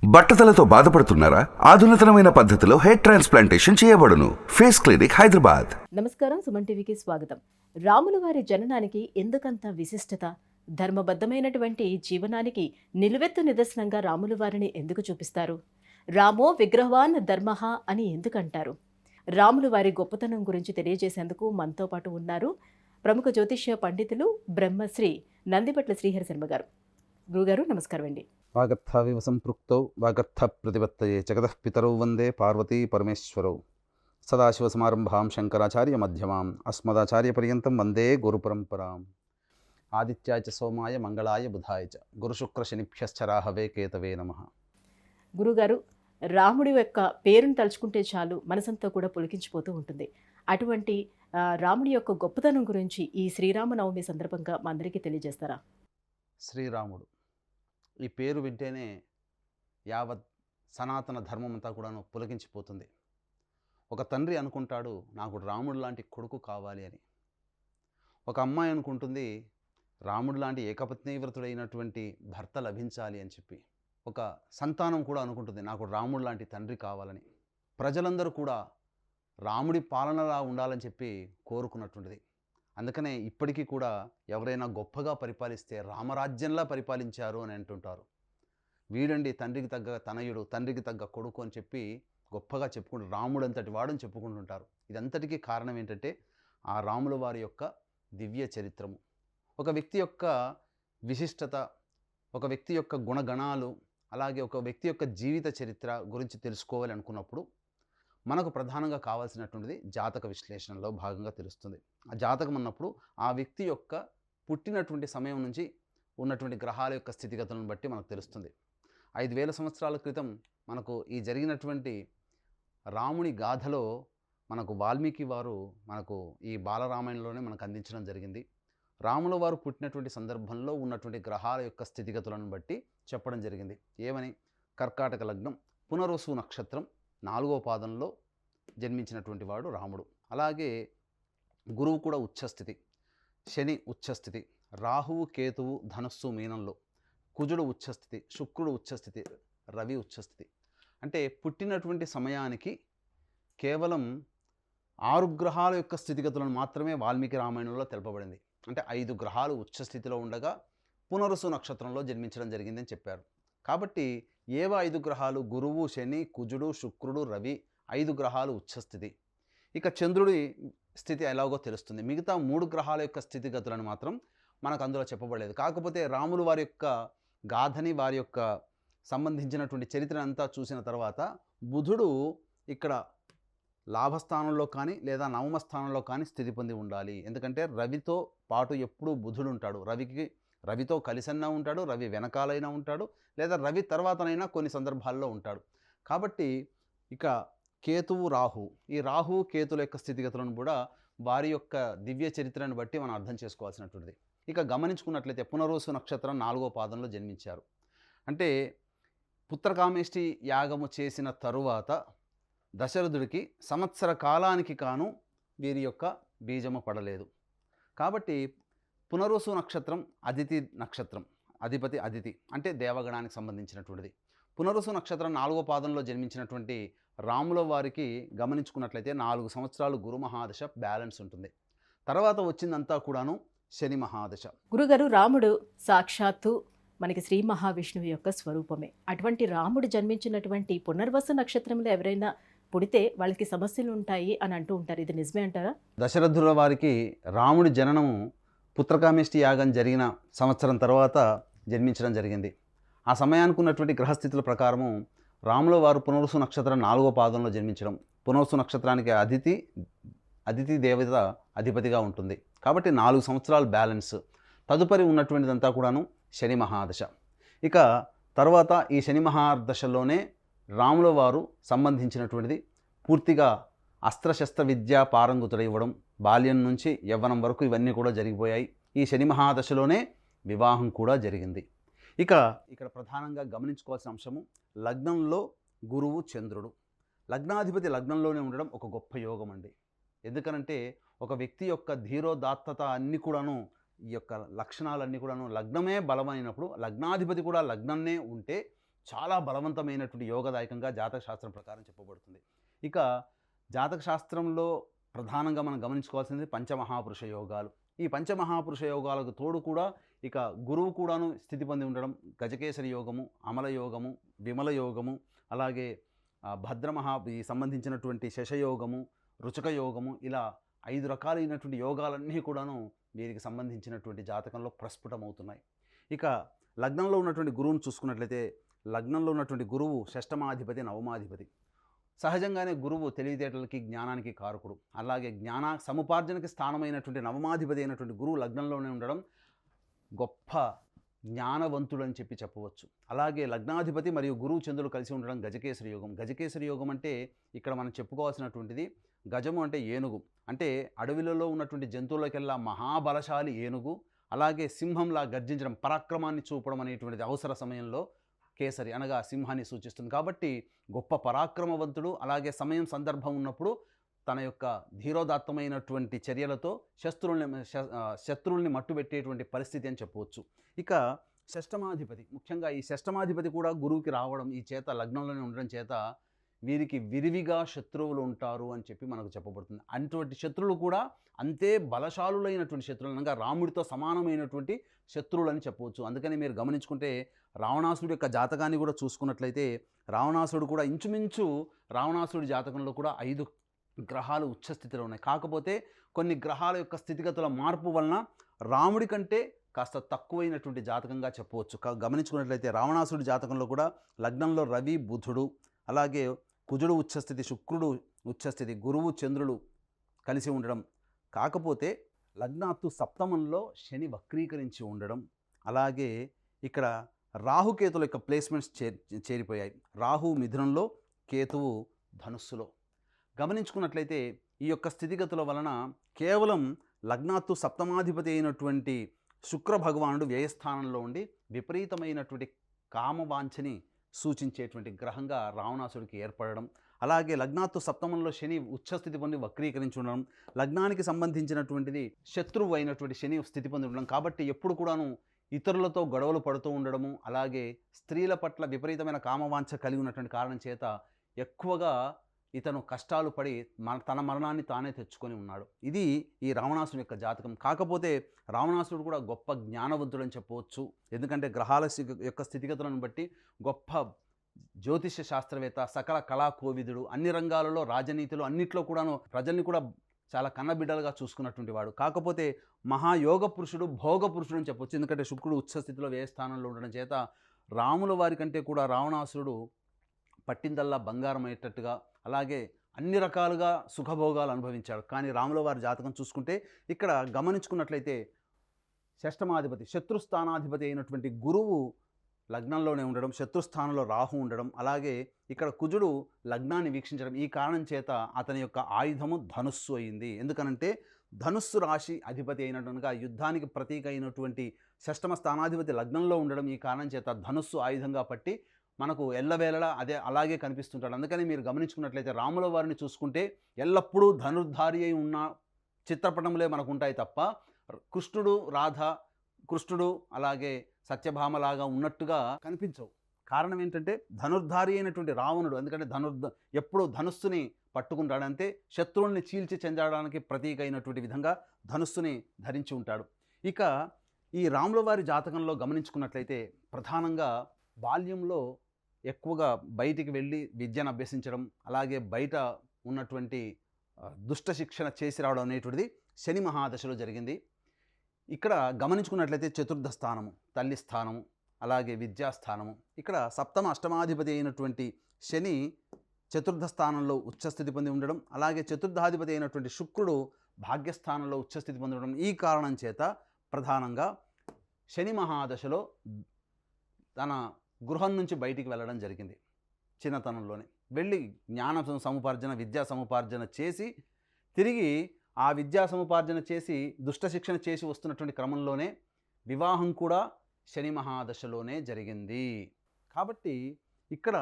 బట్టతలతో బాధపడుతున్నారా? ఆధునితనమైన పద్ధతిలో hair transplantation చేయబడును. Face clinic, Hyderabad. నమస్కారం, సుమన్ టీవీకి స్వాగతం. రాముల వారి జననానికి ఎందుకంత విశిష్టత? ధర్మబద్ధమైనటువంటి జీవనానికి నిలువెత్తు నిదర్శనంగా రాముల వారిని ఎందుకు చూపిస్తారు? రామో విగ్రహవాన్ ధర్మః అని ఎందుకంటారు? రాముల వారి గొప్పతనం గురించి తెలియజేసేందుకు మనతో పాటు ఉన్నారు ప్రముఖ జ్యోతిష్య పండితులు బ్రహ్మశ్రీ నందిపట్ల శ్రీహరి శర్మ గారు. గురుగారు నమస్కారం అండి. వాగర్థావివ సంపృక్తౌ వాగర్థ ప్రతిపత్తయే జగతః పితరౌ వందే పార్వతీ పరమేశ్వరౌ. సదాశివసమారంభాం శంకరాచార్య మధ్యమాం అస్మదాచార్య పర్యంతం వందే గురుపరంపరాం. ఆదిత్యాయ చ సోమాయ మంగళాయ బుధాయ చ గురుశుక్ర శనిభ్యశ్చ రాహవే కేతవే నమః. గురుగారు, రాముడి యొక్క పేరును తలుచుకుంటే చాలు మనసంతా కూడా పులికించిపోతూ ఉంటుంది. అటువంటి రాముడి యొక్క గొప్పతనం గురించి ఈ శ్రీరామనవమి సందర్భంగా మా అందరికీ తెలియజేస్తారా? శ్రీరాముడు ఈ పేరు వింటేనే యావత్ సనాతన ధర్మం అంతా కూడాను పులకించిపోతుంది. ఒక తండ్రి అనుకుంటాడు, నాకు రాముడు లాంటి కొడుకు కావాలి అని. ఒక అమ్మాయి అనుకుంటుంది, రాముడు లాంటి ఏకపత్నీవ్రతుడైనటువంటి భర్త లభించాలి అని చెప్పి. ఒక సంతానం కూడా అనుకుంటుంది, నాకు రాముడు లాంటి తండ్రి కావాలని. ప్రజలందరూ కూడా రాముడి పాలనలా ఉండాలని చెప్పి కోరుకున్నటువంటిది. అందుకనే ఇప్పటికీ కూడా ఎవరైనా గొప్పగా పరిపాలిస్తే రామరాజ్యంలా పరిపాలించారు అని అంటుంటారు. వీడండి తండ్రికి తగ్గ తనయుడు, తండ్రికి తగ్గ కొడుకు అని చెప్పి గొప్పగా చెప్పుకుంటారు. రాముడు అంతటి వాడని చెప్పుకుంటుంటారు. ఇదంతటికీ కారణం ఏంటంటే ఆ రాముల వారి యొక్క దివ్య చరిత్రము. ఒక వ్యక్తి యొక్క విశిష్టత, ఒక వ్యక్తి యొక్క గుణగణాలు, అలాగే ఒక వ్యక్తి యొక్క జీవిత చరిత్ర గురించి తెలుసుకోవాలి అనుకున్నప్పుడు మనకు ప్రధానంగా కావాల్సినటువంటిది జాతక విశ్లేషణలో భాగంగా తెలుస్తుంది. ఆ జాతకం అన్నప్పుడు ఆ వ్యక్తి యొక్క పుట్టినటువంటి సమయం నుంచి ఉన్నటువంటి గ్రహాల యొక్క స్థితిగతులను బట్టి మనకు తెలుస్తుంది. 5000 సంవత్సరాల క్రితం మనకు ఈ జరిగినటువంటి రాముని గాథలో మనకు వాల్మీకి వారు మనకు ఈ బాలరామాయణంలోనే మనకు అందించడం జరిగింది. రాముల వారు పుట్టినటువంటి సందర్భంలో ఉన్నటువంటి గ్రహాల యొక్క స్థితిగతులను బట్టి చెప్పడం జరిగింది. ఏమని? కర్కాటక లగ్నం, పునర్వసు నక్షత్రం 4వ పాదంలో జన్మించినటువంటి వాడు రాముడు. అలాగే గురువు కూడా ఉచ్చస్థితి, శని ఉచ్చస్థితి, రాహువు కేతువు ధనస్సు మీనంలో, కుజుడు ఉచ్చస్థితి, శుక్రుడు ఉచ్చస్థితి, రవి ఉచ్చస్థితి. అంటే పుట్టినటువంటి సమయానికి కేవలం 6 గ్రహాల యొక్క స్థితిగతులను మాత్రమే వాల్మీకి రామాయణంలో తెలుపబడింది. అంటే 5 గ్రహాలు ఉచ్చస్థితిలో ఉండగా పునరుసు నక్షత్రంలో జన్మించడం జరిగిందని చెప్పారు. కాబట్టి ఏవో 5 గ్రహాలు? గురువు, శని, కుజుడు, శుక్రుడు, రవి, 5 గ్రహాలు ఉచ్చస్థితి. ఇక చంద్రుడి స్థితి ఎలాగో తెలుస్తుంది. మిగతా 3 గ్రహాల యొక్క స్థితిగతులను మాత్రం మనకు అందులో చెప్పబడలేదు. కాకపోతే రాములు వారి యొక్క గాథని, వారి యొక్క సంబంధించినటువంటి చరిత్ర అంతా చూసిన తర్వాత బుధుడు ఇక్కడ లాభస్థానంలో కానీ లేదా నవమ స్థానంలో కానీ స్థితి పొంది ఉండాలి. ఎందుకంటే రవితో పాటు ఎప్పుడూ బుధుడు ఉంటాడు. రవితో కలిసన్నా ఉంటాడు, రవి వెనకాలైనా ఉంటాడు, లేదా రవి తర్వాతనైనా కొన్ని సందర్భాల్లో ఉంటాడు. కాబట్టి ఇక కేతువు, రాహు, ఈ రాహు కేతుల యొక్క స్థితిగతులను కూడా వారి యొక్క దివ్య చరిత్రను బట్టి మనం అర్థం చేసుకోవాల్సినటువంటిది. ఇక గమనించుకున్నట్లయితే పునర్వసు నక్షత్రం 4వ పాదంలో జన్మించారు. అంటే పుత్రకామేష్టి యాగము చేసిన తరువాత దశరథుడికి సంవత్సర కాలానికి కాను వీరి యొక్క బీజము పడలేదు. కాబట్టి పునర్వసు నక్షత్రం అదితి నక్షత్రం, అధిపతి అదితి అంటే దేవగణానికి సంబంధించినటువంటిది. పునర్వసు నక్షత్రం 4వ పాదంలో జన్మించినటువంటి రాముల వారికి గమనించుకున్నట్లయితే 4 సంవత్సరాలు గురు మహాదశ బ్యాలెన్స్ ఉంటుంది. తర్వాత వచ్చిందంతా కూడాను శని మహాదశ. గురుగారు, రాముడు సాక్షాత్తు మనకి శ్రీ మహావిష్ణువు యొక్క స్వరూపమే. అటువంటి రాముడు జన్మించినటువంటి పునర్వసు నక్షత్రంలో ఎవరైనా పుడితే వాళ్ళకి సమస్యలు ఉంటాయి అని అంటూ ఉంటారు. ఇది నిజమే అంటారా? దశరథుల వారికి రాముడి జననము పుత్రకామేష్టి యాగం జరిగిన సంవత్సరం తర్వాత జన్మించడం జరిగింది. ఆ సమయానికి ఉన్నటువంటి గ్రహస్థితుల ప్రకారము రాముల వారు పునర్వసు నక్షత్రం 4వ పాదంలో జన్మించడం. పునర్వసు నక్షత్రానికి అదితి దేవత అధిపతిగా ఉంటుంది. కాబట్టి 4 సంవత్సరాలు బ్యాలెన్స్. తదుపరి ఉన్నటువంటిదంతా కూడాను శని మహాదశ. ఇక తర్వాత ఈ శని మహాదశలోనే రాముల వారు సంబంధించినటువంటిది పూర్తిగా అస్త్రశస్త్ర విద్య పారంగుతుడై ఇవ్వడం, బాల్యం నుంచి యవ్వనం వరకు ఇవన్నీ కూడా జరిగిపోయాయి. ఈ శని మహాదశలోనే వివాహం కూడా జరిగింది. ఇక ఇక్కడ ప్రధానంగా గమనించుకోవాల్సిన అంశము లగ్నంలో గురువు, చంద్రుడు. లగ్నాధిపతి లగ్నంలోనే ఉండడం ఒక గొప్ప యోగం అండి. ఎందుకనంటే ఒక వ్యక్తి యొక్క ధీరోదాత్తత అన్నీ కూడాను ఈ యొక్క లక్షణాలన్నీ కూడాను లగ్నమే బలమైనప్పుడు, లగ్నాధిపతి కూడా లగ్నంనే ఉంటే చాలా బలవంతమైనటువంటి యోగదాయకంగా జాతక శాస్త్రం ప్రకారం చెప్పబడుతుంది. ఇక జాతక శాస్త్రంలో ప్రధానంగా మనం గమనించుకోవాల్సింది పంచమహాపురుష యోగాలు. ఈ పంచమహాపురుష యోగాలకు తోడు కూడా ఇక గురువు కూడాను స్థితి పొంది ఉండడం, గజకేసరి యోగము, అమల యోగము, విమల యోగము, అలాగే ఈ సంబంధించినటువంటి శశయోగము, రుచక యోగము, ఇలా 5 రకాలైనటువంటి యోగాలన్నీ కూడాను వీరికి సంబంధించినటువంటి జాతకంలో ప్రస్ఫుటమవుతున్నాయి. ఇక లగ్నంలో ఉన్నటువంటి గురువును చూసుకున్నట్లయితే లగ్నంలో ఉన్నటువంటి గురువు షష్టమాధిపతి, నవమాధిపతి. సహజంగానే గురువు తెలివితేటలకి, జ్ఞానానికి కారకుడు. అలాగే జ్ఞాన సముపార్జనకి స్థానమైనటువంటి నవమాధిపతి అయినటువంటి గురువు లగ్నంలోనే ఉండడం గొప్ప జ్ఞానవంతుడు అని చెప్పవచ్చు. అలాగే లగ్నాధిపతి మరియు గురువు చంద్రులు కలిసి ఉండడం గజకేసరి యోగం. గజకేసరి యోగం అంటే ఇక్కడ మనం చెప్పుకోవాల్సినటువంటిది గజము అంటే ఏనుగు, అంటే అడవిలలో ఉన్నటువంటి జంతువులకెల్లా మహాబలశాలి ఏనుగు. అలాగే సింహంలా గర్జించడం, పరాక్రమాన్ని చూపడం అనేటువంటిది అవసర సమయంలో కేసరి అనగా సింహాన్ని సూచిస్తుంది. కాబట్టి గొప్ప పరాక్రమవంతుడు. అలాగే సమయం సందర్భం ఉన్నప్పుడు తన యొక్క ధీరోదాత్తమైనటువంటి చర్యలతో శత్రువుల్ని మట్టుబెట్టేటువంటి పరిస్థితి అని చెప్పవచ్చు. ఇక షష్టమాధిపతి, ముఖ్యంగా ఈ షష్టమాధిపతి కూడా గురువుకి రావడం ఈ చేత లగ్నంలోనే ఉండడం చేత వీరికి విరివిగా శత్రువులు ఉంటారు అని చెప్పి మనకు చెప్పబడుతుంది. అటువంటి శత్రువులు కూడా అంతే బలశాలులైనటువంటి శత్రువులు, అనగా రాముడితో సమానమైనటువంటి శత్రువులు అని చెప్పవచ్చు. అందుకని మీరు గమనించుకుంటే రావణాసుడి యొక్క జాతకాన్ని కూడా చూసుకున్నట్లయితే రావణాసుడు కూడా ఇంచుమించు రావణాసుడి జాతకంలో కూడా 5 గ్రహాలు ఉచ్చస్థితిలో ఉన్నాయి. కాకపోతే కొన్ని గ్రహాల యొక్క స్థితిగతుల మార్పు వలన రాముడి కంటే కాస్త తక్కువైనటువంటి జాతకంగా చెప్పవచ్చు. గమనించుకున్నట్లయితే రావణాసుడి జాతకంలో కూడా లగ్నంలో రవి, బుధుడు, అలాగే కుజుడు ఉచ్చస్థితి, శుక్రుడు ఉచ్చస్థితి, గురువు చంద్రులు కలిసి ఉండడం. కాకపోతే లగ్నాత్తు సప్తమంలో శని వక్రీకరించి ఉండడం, అలాగే ఇక్కడ రాహుకేతుల యొక్క ప్లేస్మెంట్స్ చేరిపోయాయి. రాహు మిథునంలో, కేతువు ధనుస్సులో. గమనించుకున్నట్లయితే ఈ యొక్క స్థితిగతుల వలన కేవలం లగ్నాత్తు సప్తమాధిపతి అయినటువంటి శుక్ర భగవానుడు వ్యయస్థానంలో ఉండి విపరీతమైనటువంటి కామవాంఛని సూచించేటువంటి గ్రహంగా రావణాసుడికి ఏర్పడడం, అలాగే లగ్నాత్తు సప్తమంలో శని ఉచ్చస్థితి పొంది వక్రీకరించి ఉండడం, లగ్నానికి సంబంధించినటువంటిది శత్రువు అయినటువంటి శని స్థితి పొంది ఉండడం. కాబట్టి ఎప్పుడు కూడాను ఇతరులతో గొడవలు పడుతూ ఉండడము, అలాగే స్త్రీల పట్ల విపరీతమైన కామవాంఛ కలిగి ఉన్నటువంటి కారణం చేత ఎక్కువగా ఇతను కష్టాలు పడి తన మరణాన్ని తానే తెచ్చుకొని ఉన్నాడు. ఇది ఈ రావణాసుడి యొక్క జాతకం. కాకపోతే రావణాసుడు కూడా గొప్ప జ్ఞానవంతుడు అని చెప్పవచ్చు. ఎందుకంటే గ్రహాల యొక్క స్థితిగతులను బట్టి గొప్ప జ్యోతిష్య శాస్త్రవేత్త, సకల కళాకోవిదుడు, అన్ని రంగాలలో రాజనీతిలో అన్నిట్లో కూడాను ప్రజల్ని కూడా చాలా కన్నబిడ్డలుగా చూసుకున్నటువంటి వాడు. కాకపోతే మహాయోగ పురుషుడు, భోగ పురుషుడు అని చెప్పవచ్చు. ఎందుకంటే శుక్రుడు ఉచ్చస్థితిలో వ్యయస్థానంలో ఉండడం చేత రాముల వారి కంటే కూడా రావణాసురుడు పట్టిందల్లా బంగారం అయ్యేటట్టుగా, అలాగే అన్ని రకాలుగా సుఖభోగాలు అనుభవించాడు. కానీ రాముల వారి జాతకం చూసుకుంటే ఇక్కడ గమనించుకున్నట్లయితే షష్టమాధిపతి, శత్రుస్థానాధిపతి అయినటువంటి గురువు లగ్నంలోనే ఉండడం, శత్రుస్థానంలో రాహు ఉండడం, అలాగే ఇక్కడ కుజుడు లగ్నాన్ని వీక్షించడం. ఈ కారణం చేత అతని యొక్క ఆయుధము ధనుస్సు అయింది. ఎందుకనంటే ధనుస్సు రాశి అధిపతి అయినట్టుగా యుద్ధానికి ప్రతీక అయినటువంటి షష్టమ స్థానాధిపతి లగ్నంలో ఉండడం ఈ కారణం చేత ధనుస్సు ఆయుధంగా పట్టి మనకు ఎల్లవేళలా అలాగే కనిపిస్తుంటాడు. అందుకని మీరు గమనించుకున్నట్లయితే రాముల వారిని చూసుకుంటే ఎల్లప్పుడూ ధనుర్ధారి అయి ఉన్న చిత్రపటములే మనకు ఉంటాయి తప్ప కృష్ణుడు, రాధ, కృష్ణుడు అలాగే సత్యభామలాగా ఉన్నట్టుగా కనిపించవు. కారణం ఏంటంటే ధనుర్ధారి అయినటువంటి రావణుడు, ఎందుకంటే ఎప్పుడూ ధనుస్సుని పట్టుకుంటాడు, అంతే శత్రువుల్ని చీల్చి చెందడానికి ప్రతీక అయినటువంటి విధంగా ధనుస్సుని ధరించి ఉంటాడు. ఇక ఈ రాముల వారి జాతకంలో గమనించుకున్నట్లయితే ప్రధానంగా బాల్యంలో ఎక్కువగా బయటికి వెళ్ళి విద్యను అభ్యసించడం, అలాగే బయట ఉన్నటువంటి దుష్ట శిక్షణ చేసి రావడం అనేటువంటిది శని మహాదశలో జరిగింది. ఇక్కడ గమనించుకున్నట్లయితే చతుర్థ స్థానము, తల్లి స్థానము, అలాగే విద్యాస్థానము, ఇక్కడ సప్తమ అష్టమాధిపతి అయినటువంటి శని చతుర్థ స్థానంలో ఉచ్చస్థితి పొంది ఉండడం, అలాగే చతుర్థాధిపతి అయినటువంటి శుక్రుడు భాగ్యస్థానంలో ఉచ్చస్థితి పొంది ఉండడం. ఈ కారణం చేత ప్రధానంగా శని మహాదశలో తన గృహం నుంచి బయటికి వెళ్ళడం జరిగింది. చిన్నతనంలోనే వెళ్ళి జ్ఞాన సముపార్జన, విద్యా సముపార్జన చేసి తిరిగి ఆ విద్యా సముపార్జన చేసి దుష్ట శిక్షణ చేసి వస్తున్నటువంటి క్రమంలోనే వివాహం కూడా శని మహాదశలోనే జరిగింది. కాబట్టి ఇక్కడ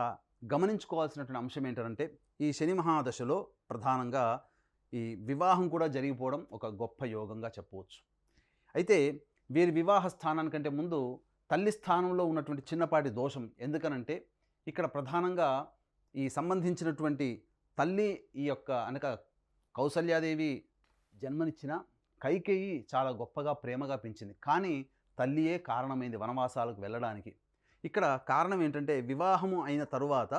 గమనించుకోవాల్సినటువంటి అంశం ఏంటంటే ఈ శని మహాదశలో ప్రధానంగా ఈ వివాహం కూడా జరిగిపోవడం ఒక గొప్ప యోగంగా చెప్పవచ్చు. అయితే వీరి వివాహ స్థానానికంటే ముందు తల్లి స్థానంలో ఉన్నటువంటి చిన్నపాటి దోషం. ఎందుకనంటే ఇక్కడ ప్రధానంగా ఈ సంబంధించినటువంటి తల్లి ఈ యొక్క అనక కౌసల్యాదేవి జన్మనిచ్చిన కైకేయి చాలా గొప్పగా ప్రేమగా పెంచింది. కానీ తల్లియే కారణమైంది వనవాసాలకు వెళ్ళడానికి. ఇక్కడ కారణం ఏంటంటే వివాహము అయిన తరువాత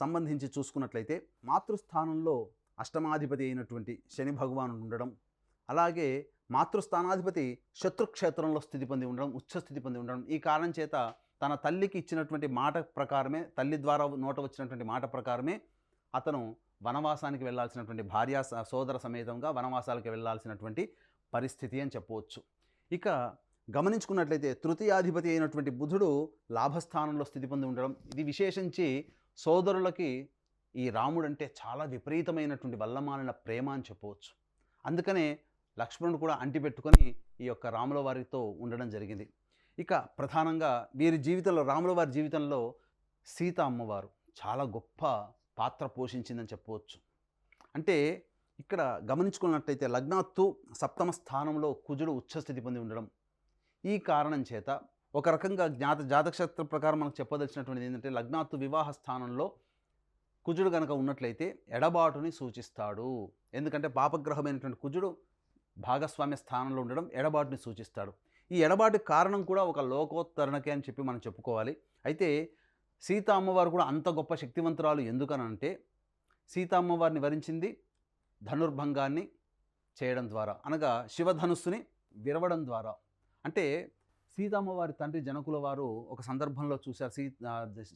సంబంధించి చూసుకున్నట్లయితే మాతృస్థానంలో అష్టమాధిపతి అయినటువంటి శని భగవానుడు ఉండడం, అలాగే మాతృస్థానాధిపతి శత్రుక్షేత్రంలో స్థితి పొంది ఉండడం, ఉచ్చస్థితి పొంది ఉండడం. ఈ కారణం చేత తన తల్లికి ఇచ్చినటువంటి మాట ప్రకారమే, తల్లి ద్వారా నోట వచ్చినటువంటి మాట ప్రకారమే అతను వనవాసానికి వెళ్ళాల్సినటువంటి భార్యా సోదర సమేతంగా వనవాసాలకు వెళ్ళాల్సినటువంటి పరిస్థితి అని చెప్పవచ్చు. ఇక గమనించుకున్నట్లయితే తృతీయాధిపతి అయినటువంటి బుధుడు లాభస్థానంలో స్థితి పొంది ఉండడం, ఇది విశేషించి సోదరులకి ఈ రాముడు అంటే చాలా విపరీతమైనటువంటి వల్లమాలిన ప్రేమ అని చెప్పవచ్చు. అందుకనే లక్ష్మణుడు కూడా అంటిపెట్టుకొని ఈ యొక్క రాముల వారితో ఉండడం జరిగింది. ఇక ప్రధానంగా వీరి జీవితంలో, రాముల వారి జీవితంలో సీత అమ్మవారు చాలా గొప్ప పాత్ర పోషించిందని చెప్పవచ్చు. అంటే ఇక్కడ గమనించుకున్నట్లయితే లగ్నాత్తు సప్తమ స్థానంలో కుజుడు ఉచ్చస్థితి పొంది ఉండడం, ఈ కారణం చేత ఒక రకంగా జాతకశాస్త్ర ప్రకారం మనకు చెప్పదలిచినటువంటిది ఏంటంటే లగ్నాత్తు వివాహ స్థానంలో కుజుడు కనుక ఉన్నట్లయితే ఎడబాటుని సూచిస్తాడు. ఎందుకంటే పాపగ్రహమైనటువంటి కుజుడు భాగస్వామ్య స్థానంలో ఉండడం ఎడబాటుని సూచిస్తాడు. ఈ ఎడబాటు కారణం కూడా ఒక లోకోత్తరణకే అని చెప్పి మనం చెప్పుకోవాలి. అయితే సీత అమ్మవారు కూడా అంత గొప్ప శక్తివంతురాలు. ఎందుకనంటే సీత అమ్మవారిని వరించింది ధనుర్భంగాన్ని చేయడం ద్వారా, అనగా శివధనుస్సుని విరవడం ద్వారా. అంటే సీతమ్మవారి తండ్రి జనకుల వారు ఒక సందర్భంలో చూశారు,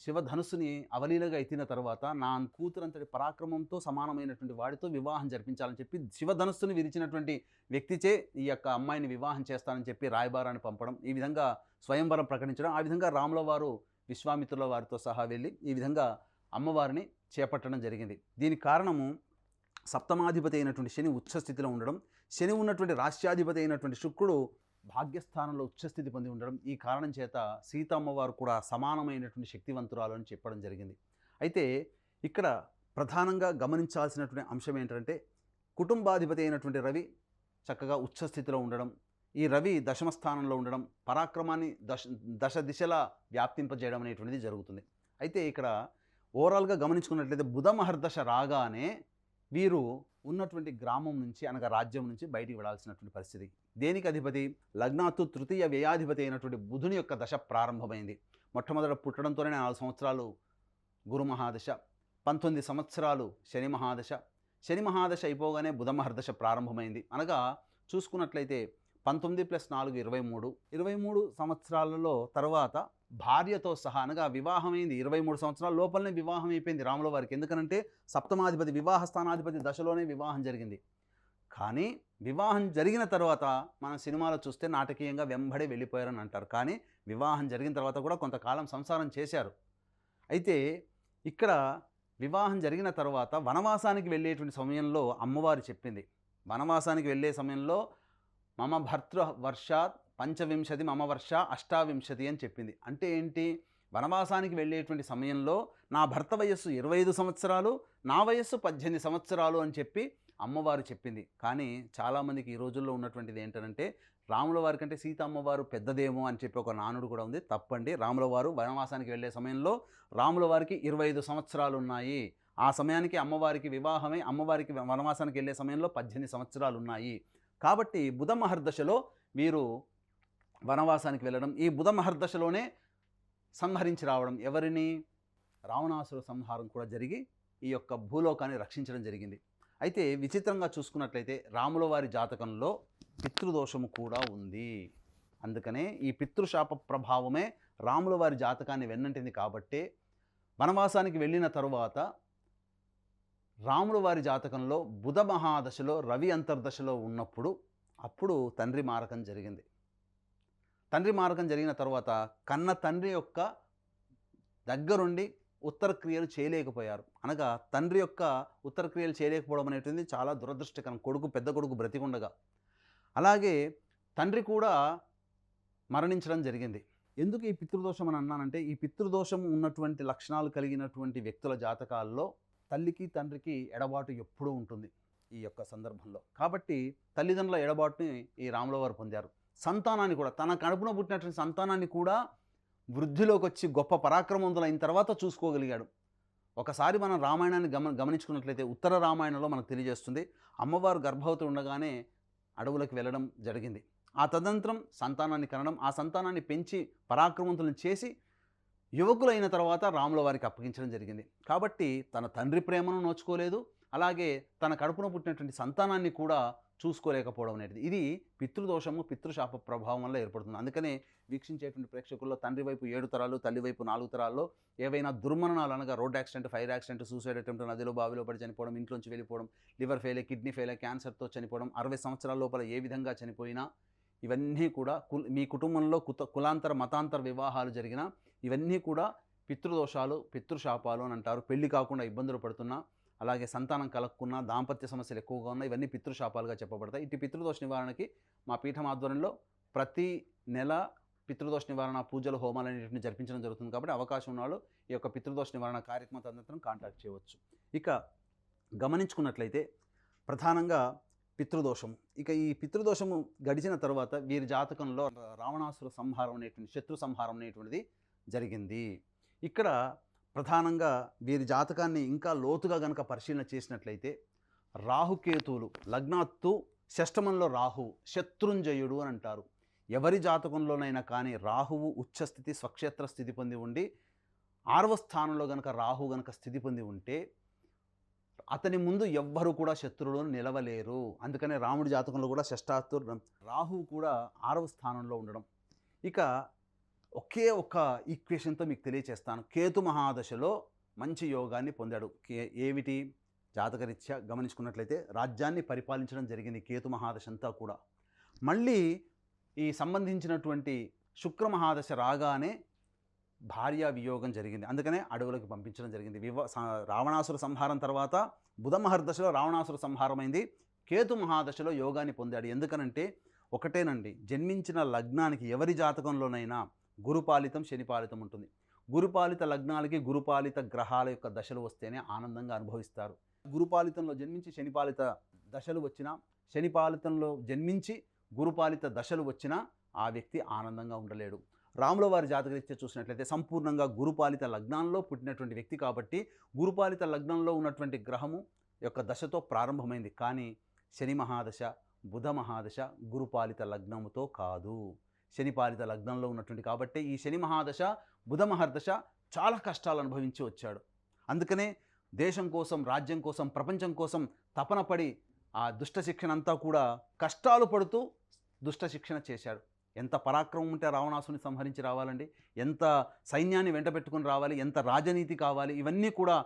శివధనుస్సుని అవలీలగా ఎత్తిన తర్వాత నా కూతురంతటి పరాక్రమంతో సమానమైనటువంటి వాడితో వివాహం జరిపించాలని చెప్పి శివధనుస్సుని విరిచినటువంటి వ్యక్తిచే ఈ యొక్క అమ్మాయిని వివాహం చేస్తానని చెప్పి రాయబారాన్ని పంపడం, ఈ విధంగా స్వయంవరం ప్రకటించడం. ఆ విధంగా రాముల వారు విశ్వామిత్రుల వారితో సహా వెళ్ళి ఈ విధంగా అమ్మవారిని చేపట్టడం జరిగింది. దీనికి కారణము సప్తమాధిపతి అయినటువంటి శని ఉచ్చస్థితిలో ఉండడం, శని ఉన్నటువంటి రాష్ట్రాధిపతి అయినటువంటి శుక్రుడు భాగ్యస్థానంలో ఉచ్చస్థితి పొంది ఉండడం, ఈ కారణం చేత సీతమ్మవారు కూడా సమానమైనటువంటి శక్తివంతురాలు అని చెప్పడం జరిగింది. అయితే ఇక్కడ ప్రధానంగా గమనించాల్సినటువంటి అంశం ఏంటంటే కుటుంబాధిపతి అయినటువంటి రవి చక్కగా ఉచ్చస్థితిలో ఉండడం, ఈ రవి దశమ స్థానంలో ఉండడం పరాక్రమాన్ని దశ దిశలా వ్యాప్తింపజేయడం అనేటువంటిది జరుగుతుంది. అయితే ఇక్కడ ఓవరాల్గా గమనించుకున్నట్లయితే బుధ మహర్దశ రాగానే వీరు ఉన్నటువంటి గ్రామం నుంచి, అనగా రాజ్యం నుంచి బయటికి వెళ్ళాల్సినటువంటి పరిస్థితి. దేనికి అధిపతి? లగ్నాత్తు తృతీయ వ్యయాధిపతి అయినటువంటి బుధుని యొక్క దశ ప్రారంభమైంది. మొట్టమొదట పుట్టడంతోనే 4 సంవత్సరాలు గురు మహాదశ, 19 సంవత్సరాలు శని మహాదశ, శని మహాదశ అయిపోగానే బుధ మహర్దశ ప్రారంభమైంది. అనగా చూసుకున్నట్లయితే 19 + 4 23 సంవత్సరాలలో తర్వాత భార్యతో సహా, అనగా వివాహమైంది 23 సంవత్సరాల లోపలనే వివాహం అయిపోయింది రాముల వారికి. ఎందుకనంటే సప్తమాధిపతి వివాహ స్థానాధిపతి దశలోనే వివాహం జరిగింది. కానీ వివాహం జరిగిన తర్వాత మన సినిమాలో చూస్తే నాటకీయంగా వెంబడే వెళ్ళిపోయారని అంటారు. కానీ వివాహం జరిగిన తర్వాత కూడా కొంతకాలం సంసారం చేశారు. అయితే ఇక్కడ వివాహం జరిగిన తర్వాత వనవాసానికి వెళ్ళేటువంటి సమయంలో అమ్మవారు చెప్పింది, వనవాసానికి వెళ్ళే సమయంలో మమ భర్తృ వర్షాత్ 25 మమ వర్ష 28 అని చెప్పింది. అంటే ఏంటి? వనవాసానికి వెళ్ళేటువంటి సమయంలో నా భర్త వయస్సు 25 సంవత్సరాలు, నా వయస్సు 18 సంవత్సరాలు అని చెప్పి అమ్మవారు చెప్పింది. కానీ చాలామందికి ఈ రోజుల్లో ఉన్నటువంటిది ఏంటంటే రాముల వారి కంటే సీత అమ్మవారు పెద్దదేమో అని చెప్పి ఒక నానుడు కూడా ఉంది. తప్పండి. రాముల వారు వనవాసానికి వెళ్ళే సమయంలో రాముల వారికి 25 సంవత్సరాలు ఉన్నాయి. ఆ సమయానికి అమ్మవారికి వివాహమై అమ్మవారికి వనవాసానికి వెళ్ళే సమయంలో 18 సంవత్సరాలు ఉన్నాయి. కాబట్టి బుధ మహర్దశలో వీరు వనవాసానికి వెళ్ళడం, ఈ బుధ మహర్దశలోనే సంహరించి రావడం, ఎవరిని? రావణాసుర సంహారం కూడా జరిగి ఈ యొక్క భూలోకాన్ని రక్షించడం జరిగింది. అయితే విచిత్రంగా చూసుకున్నట్లయితే రాముల వారి జాతకంలో పితృదోషము కూడా ఉంది. అందుకనే ఈ పితృశాప ప్రభావమే రాముల వారి జాతకాన్ని వెన్నంటింది. కాబట్టే వనవాసానికి వెళ్ళిన తరువాత రాముల వారి జాతకంలో బుధ మహాదశలో రవి అంతర్దశలో ఉన్నప్పుడు అప్పుడు తండ్రి మారకం జరిగింది. తండ్రి మారకం జరిగిన తర్వాత కన్న తండ్రి యొక్క దగ్గరుండి ఉత్తర క్రియలు చేయలేకపోయారు. అనగా తండ్రి యొక్క ఉత్తర క్రియలు చేయలేకపోవడం అనేటువంటిది చాలా దురదృష్టకరం. పెద్ద కొడుకు బ్రతికుండగా. అలాగే తండ్రి కూడా మరణించడం జరిగింది. ఎందుకు ఈ పితృదోషం అని అన్నానంటే ఈ పితృదోషం ఉన్నటువంటి లక్షణాలు కలిగినటువంటి వ్యక్తుల జాతకాల్లో తల్లికి తండ్రికి ఎడబాటు ఎప్పుడూ ఉంటుంది ఈ యొక్క సందర్భంలో. కాబట్టి తల్లిదండ్రుల ఎడబాటుని ఈ రాముల వారు పొందారు. సంతానాన్ని కూడా, తన కడుపున పుట్టినటువంటి సంతానాన్ని కూడా వృద్ధిలోకి వచ్చి గొప్ప పరాక్రమవంతులు అయిన తర్వాత చూసుకోగలిగాడు. ఒకసారి మనం రామాయణాన్ని గమనించుకున్నట్లయితే ఉత్తర రామాయణంలో మనకు తెలియజేస్తుంది, అమ్మవారు గర్భవతి ఉండగానే అడవులకు వెళ్ళడం జరిగింది. ఆ తదనంతరం సంతానాన్ని కనడం, ఆ సంతానాన్ని పెంచి పరాక్రమవంతులను చేసి యువకులైన తర్వాత రాముల వారికి అప్పగించడం జరిగింది. కాబట్టి తన తండ్రి ప్రేమను నోచుకోలేదు, అలాగే తన కడుపున పుట్టినటువంటి సంతానాన్ని కూడా చూసుకోలేకపోవడం అనేది, ఇది పితృదోషము పితృశాప ప్రభావం వల్ల ఏర్పడుతుంది. అందుకనే వీక్షించేటువంటి ప్రేక్షకుల్లో తండ్రి వైపు 7 తరాలు, తల్లి వైపు 4 తరాల్లో ఏవైనా దుర్మరణాలు అనగా road accident, fire accident, suicide attempt, నదిలో బావిలో పడి చనిపోవడం, ఇంట్లోంచి వెళ్ళిపోవడం, లివర్ ఫెయిల్, కిడ్నీ ఫెయిల్, క్యాన్సర్తో చనిపోవడం, 60 సంవత్సరాల లోపల ఏ విధంగా చనిపోయినా, ఇవన్నీ కూడా మీ కుటుంబంలో కులాంతర మతాంతర వివాహాలు జరిగినా ఇవన్నీ కూడా పితృదోషాలు పితృశాపాలు అని అంటారు. పెళ్లి కాకుండా ఇబ్బందులు పడుతున్నా, అలాగే సంతానం కలగకున్నా, దాంపత్య సమస్యలు ఎక్కువగా ఉన్నా ఇవన్నీ పితృశాపాలుగా చెప్పబడతాయి. ఇటు పితృదోష నివారణకి మా పీఠం ఆధ్వర్యంలో ప్రతి నెల పితృదోష నివారణ పూజలు, హోమాలు అనేటివి జరిపించడం జరుగుతుంది. కాబట్టి అవకాశం ఉన్నవాళ్ళు ఈ యొక్క పితృదోష నివారణ కార్యక్రమం తదనంతరం కాంటాక్ట్ చేయవచ్చు. ఇక గమనించుకున్నట్లయితే ప్రధానంగా పితృదోషము, ఇక ఈ పితృదోషము గడిచిన తర్వాత వీరి జాతకంలో రావణాసుర సంహారం అనేటువంటి, శత్రు సంహారం అనేటువంటిది జరిగింది. ఇక్కడ ప్రధానంగా వీరి జాతకాన్ని ఇంకా లోతుగా గనక పరిశీలన చేసినట్లయితే రాహుకేతువులు లగ్నాత్తు షష్టమంలో రాహువు శత్రుంజయుడు అని అంటారు. ఎవరి జాతకంలోనైనా కానీ రాహువు ఉచ్చస్థితి స్వక్షేత్ర స్థితి పొంది ఉండి 6వ స్థానంలో గనక రాహు గనక స్థితి పొంది ఉంటే అతని ముందు ఎవ్వరు కూడా శత్రువులు నిలవలేరు. అందుకనే రాముడి జాతకంలో కూడా షష్టాత్తు రాహువు కూడా 6వ స్థానంలో ఉండడం. ఇక ఒకే ఒక ఈక్వేషన్తో మీకు తెలియచేస్తాను. కేతు మహాదశలో మంచి యోగాన్ని పొందాడు. ఏమిటి జాతకరీత్యా గమనించుకున్నట్లయితే రాజ్యాన్ని పరిపాలించడం జరిగింది కేతు మహాదశ అంతా కూడా. మళ్ళీ ఈ సంబంధించినటువంటి శుక్ర మహాదశ రాగానే భార్య వియోగం జరిగింది. అందుకనే అడవులకు పంపించడం జరిగింది. రావణాసుర సంహారం తర్వాత బుధ మహర్దశలో రావణాసుర సంహారమైంది. కేతు మహాదశలో యోగాన్ని పొందాడు. ఎందుకనంటే ఒకటేనండి, జన్మించిన లగ్నానికి ఎవరి జాతకంలోనైనా గురుపాలితం శనిపాలితం ఉంటుంది. గురుపాలిత లగ్నాలకి గురుపాలిత గ్రహాల యొక్క దశలు వస్తేనే ఆనందంగా అనుభవిస్తారు. గురుపాలితంలో జన్మించి శనిపాలిత దశలు వచ్చినా, శనిపాలితంలో జన్మించి గురుపాలిత దశలు వచ్చినా ఆ వ్యక్తి ఆనందంగా ఉండలేడు. రాముల వారి జాతకరీత్యా చూసినట్లయితే సంపూర్ణంగా గురుపాలిత లగ్నంలో పుట్టినటువంటి వ్యక్తి కాబట్టి గురుపాలిత లగ్నంలో ఉన్నటువంటి గ్రహము యొక్క దశతో ప్రారంభమైంది. కానీ శని మహాదశ బుధ మహాదశ గురుపాలిత లగ్నముతో కాదు, శనిపాలిత లగ్నంలో ఉన్నటువంటి కాబట్టి ఈ శని మహాదశ బుధ మహర్దశ చాలా కష్టాలు అనుభవించి వచ్చాడు. అందుకనే దేశం కోసం, రాజ్యం కోసం, ప్రపంచం కోసం తపన పడి ఆ దుష్ట శిక్షణ అంతా కూడా కష్టాలు పడుతూ దుష్ట శిక్షణ చేశాడు. ఎంత పరాక్రమం ఉంటే రావణాసుని సంహరించి రావాలండి, ఎంత సైన్యాన్ని వెంట పెట్టుకుని రావాలి, ఎంత రాజనీతి కావాలి, ఇవన్నీ కూడా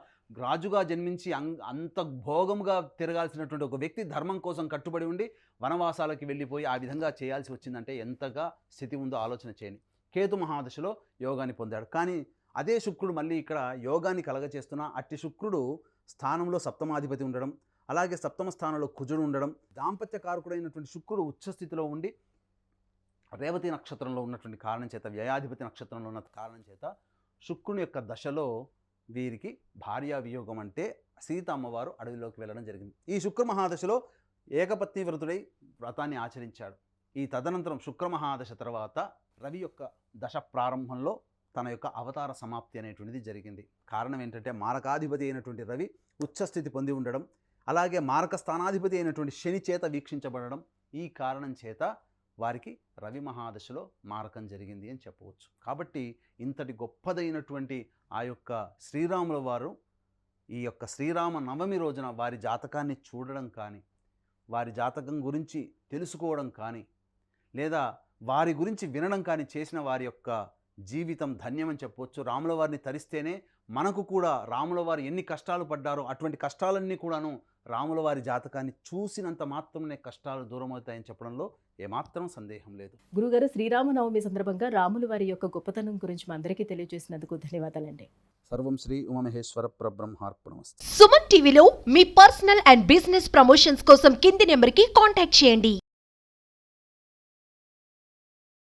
రాజుగా జన్మించి అంత భోగముగా తిరగాల్సినటువంటి ఒక వ్యక్తి ధర్మం కోసం కట్టుబడి ఉండి వనవాసాలకి వెళ్ళిపోయి ఆ విధంగా చేయాల్సి వచ్చిందంటే ఎంతగా స్థితి ఉందో ఆలోచన చేయండి. కేతు మహాదశలో యోగాన్ని పొందాడు. కానీ అదే శుక్రుడు మళ్ళీ ఇక్కడ యోగాన్ని కలగచేస్తున్న అట్టి శుక్రుడు స్థానంలో సప్తమాధిపతి ఉండడం, అలాగే సప్తమ స్థానంలో కుజుడు ఉండడం, దాంపత్య కారకుడైనటువంటి శుక్రుడు ఉచ్చస్థితిలో ఉండి రేవతి నక్షత్రంలో ఉన్నటువంటి కారణం చేత, వ్యయాధిపతి నక్షత్రంలో ఉన్న కారణం చేత శుక్రుని యొక్క దశలో వీరికి భార్యా వియోగం అంటే సీత అమ్మవారు అడవిలోకి వెళ్ళడం జరిగింది. ఈ శుక్ర మహాదశలో ఏకపత్ని వ్రతుడై వ్రతాన్ని ఆచరించాడు. ఈ తదనంతరం శుక్ర మహాదశ తర్వాత రవి యొక్క దశ ప్రారంభంలో తన యొక్క అవతార సమాప్తి అనేటువంటిది జరిగింది. కారణం ఏంటంటే మారకాధిపతి అయినటువంటి రవి ఉచ్చస్థితి పొంది ఉండడం, అలాగే మారక స్థానాధిపతి అయినటువంటి శని చేత వీక్షించబడడం, ఈ కారణం చేత వారికి రవి మహాదశలో మారకం జరిగింది అని చెప్పవచ్చు. కాబట్టి ఇంతటి గొప్పదైనటువంటి ఆ యొక్క శ్రీరాముల వారు ఈ యొక్క శ్రీరామ నవమి రోజున వారి జాతకాన్ని చూడడం కానీ, వారి జాతకం గురించి తెలుసుకోవడం కానీ, లేదా వారి గురించి వినడం కానీ చేసిన వారి యొక్క జీవితం ధన్యమని చెప్పవచ్చు. రాముల వారిని తరిస్తేనే మనకు కూడా రాముల వారు ఎన్ని కష్టాలు పడ్డారో అటువంటి కష్టాలన్నీ కూడాను రాముల వారి జాతకాన్ని చూసినంత మాత్రమే కష్టాలు దూరం అవుతాయని చెప్పడంలో ఏమాత్రం సందేహం లేదు. గురుగారు, శ్రీరామనవమి సందర్భంగా రాముల వారి యొక్క గొప్పతనం గురించి మా అందరికీ తెలియజేసినందుకు ధన్యవాదాలండి. సర్వం శ్రీ ఉమామహేశ్వర పరబ్రహ్మార్పణమస్తు. సుమన్ టీవీలో మీ పర్సనల్ అండ్ బిజినెస్ ప్రమోషన్స్ కోసం కింది నెంబర్కి కాంటాక్ట్ చేయండి.